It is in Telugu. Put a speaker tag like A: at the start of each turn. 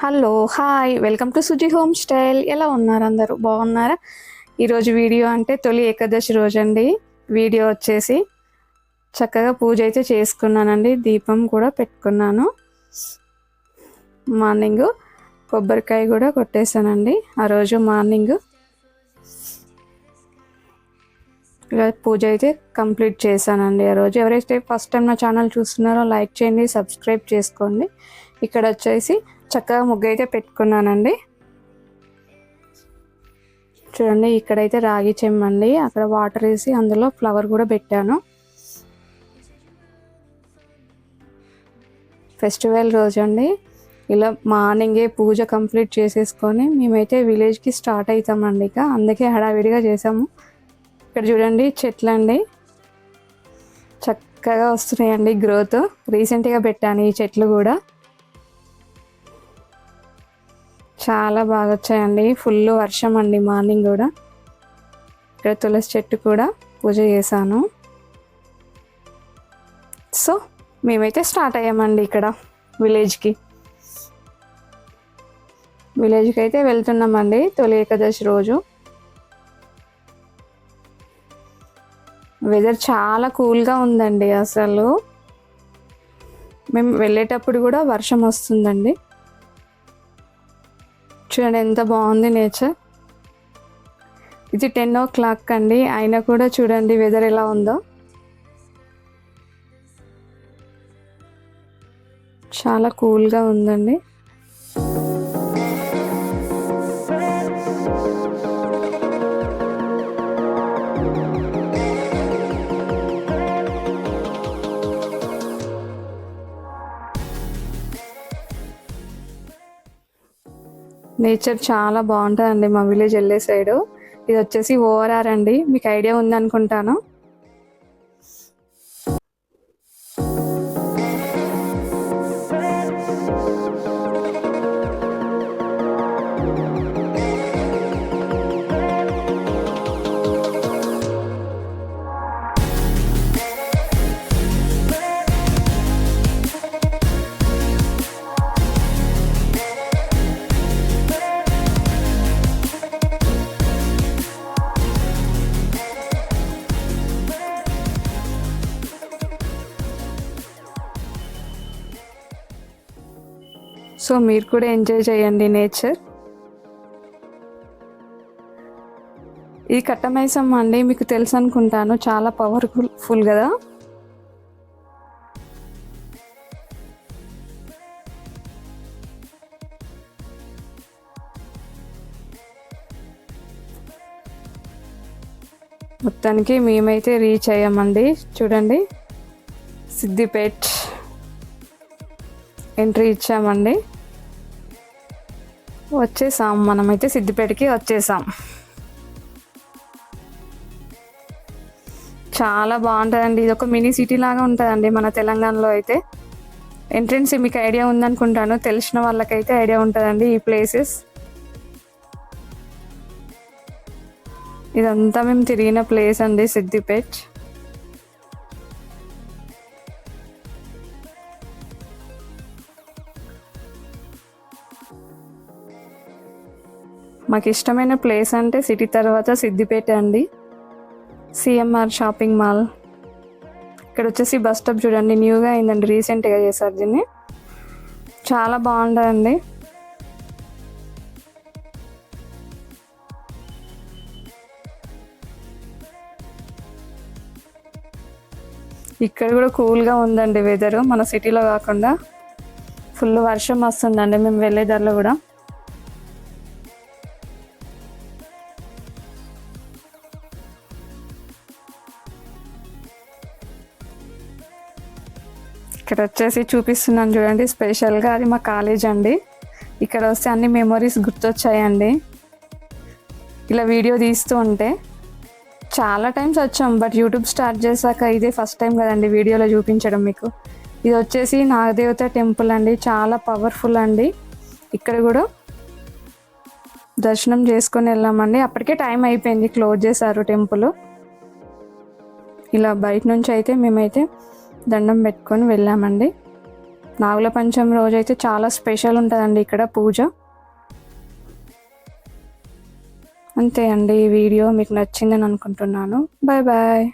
A: Hello hi welcome to Suji home style. ఎలా ఉన్నారు అందరూ? బాగున్నారా? ఈరోజు వీడియో అంటే తొలి ఏకాదశి రోజు అండి. వీడియో వచ్చేసి చక్కగా పూజ అయితే చేసుకున్నానండి, దీపం కూడా పెట్టుకున్నాను. మార్నింగ్ కొబ్బరికాయ కూడా కొట్టేశానండి. ఆ రోజు మార్నింగ్ ఇలా పూజ అయితే కంప్లీట్ చేశానండి. ఆ రోజు ఎవరైతే ఫస్ట్ టైం నా ఛానల్ చూస్తున్నారో లైక్ చేయండి, సబ్స్క్రైబ్ చేసుకోండి. ఇక్కడ వచ్చేసి చక్కగా ముగ్గు అయితే పెట్టుకున్నానండి. చూడండి, ఇక్కడైతే రాగి చెమ్మండి, అక్కడ వాటర్ వేసి అందులో ఫ్లవర్ కూడా పెట్టాను. ఫెస్టివల్ రోజు అండి. ఇలా మార్నింగే పూజ కంప్లీట్ చేసేసుకొని మేమైతే విలేజ్కి స్టార్ట్ అవుతామండి. ఇక అందుకే హడావిడిగా చేసాము. ఇక్కడ చూడండి చెట్లు అండి, చక్కగా వస్తున్నాయండి గ్రోత్. రీసెంట్గా పెట్టాను ఈ చెట్లు కూడా, చాలా బాగా వచ్చాయండి. ఫుల్ వర్షం అండి మార్నింగ్ కూడా. ఇక్కడ తులసి చెట్టు కూడా పూజ చేశాను. సో మేమైతే స్టార్ట్ అయ్యామండి ఇక్కడ విలేజ్కి అయితే వెళ్తున్నామండి తొలి ఏకాదశి రోజు. వెదర్ చాలా కూల్గా ఉందండి. అసలు మేము వెళ్ళేటప్పుడు కూడా వర్షం వస్తుందండి. చూడండి ఎంత బాగుంది నేచర్. ఇది 10 o'clock అండి, అయినా కూడా చూడండి వెదర్ ఎలా ఉందో. చాలా కూల్గా ఉందండి. నేచర్ చాలా బాగుంటుందండి మా విలేజ్ వెళ్ళే సైడు. ఇది వచ్చేసి ఓఆర్ఆర్ అండి, మీకు ఐడియా ఉందనుకుంటాను. సో మీరు కూడా ఎంజాయ్ చేయండి నేచర్. ఇది కట్టమైసమ్మ అండి, మీకు తెలుసు అనుకుంటాను, చాలా పవర్ఫుల్ కదా. మొత్తానికి మేమైతే రీచ్ అయ్యామండి. చూడండి, సిద్దిపేట్ ఎంట్రీ ఇచ్చామండి, వచ్చేసాం. మనమైతే సిద్దిపేటకి వచ్చేసాం. చాలా బాగుంటుందండి. ఇది ఒక మినీ సిటీ లాగా ఉంటుందండి మన తెలంగాణలో అయితే. ఎంట్రన్స్ మీకు ఐడియా ఉందనుకుంటాను, తెలిసిన వాళ్ళకైతే ఐడియా ఉంటుందండి ఈ ప్లేసెస్. ఇదంతా మేము తిరిగిన ప్లేస్ అండి సిద్దిపేట్. మాకు ఇష్టమైన ప్లేస్ అంటే సిటీ తర్వాత సిద్దిపేట అండి. CMR shopping mall. ఇక్కడ వచ్చేసి బస్ స్టాప్ చూడండి, న్యూగా అయిందండి, రీసెంట్గా చేశారు దీన్ని. చాలా బాగుంటుందండి. ఇక్కడ కూడా కూల్గా ఉందండి వెదరు, మన సిటీలో కాకుండా. ఫుల్ వర్షం వస్తుందండి మేము వెళ్ళే దారిలో కూడా. ఇక్కడ వచ్చేసి చూపిస్తున్నాను చూడండి, స్పెషల్గా అది మా కాలేజ్ అండి. ఇక్కడ వస్తే అన్ని మెమొరీస్ గుర్తొచ్చాయండి. ఇలా వీడియో తీస్తూ ఉంటే చాలా టైమ్స్ వచ్చాం, బట్ యూట్యూబ్ స్టార్ట్ చేశాక ఇదే ఫస్ట్ టైం కదండి వీడియోలో చూపించడం మీకు. ఇది వచ్చేసి నాగదేవత టెంపుల్ అండి, చాలా పవర్ఫుల్ అండి. ఇక్కడ కూడా దర్శనం చేసుకొని వెళ్ళామండి. అప్పటికే టైం అయిపోయింది, క్లోజ్ చేశారు టెంపుల్. ఇలా బయట నుంచి అయితే మేమైతే దండం పెట్టుకొని వెళ్ళామండి. నాగుల పంచమి రోజు అయితే చాలా స్పెషల్ ఉంటుందండి ఇక్కడ పూజ. అంతే అండి, ఈ వీడియో మీకు నచ్చిందని అనుకుంటున్నాను. Bye bye.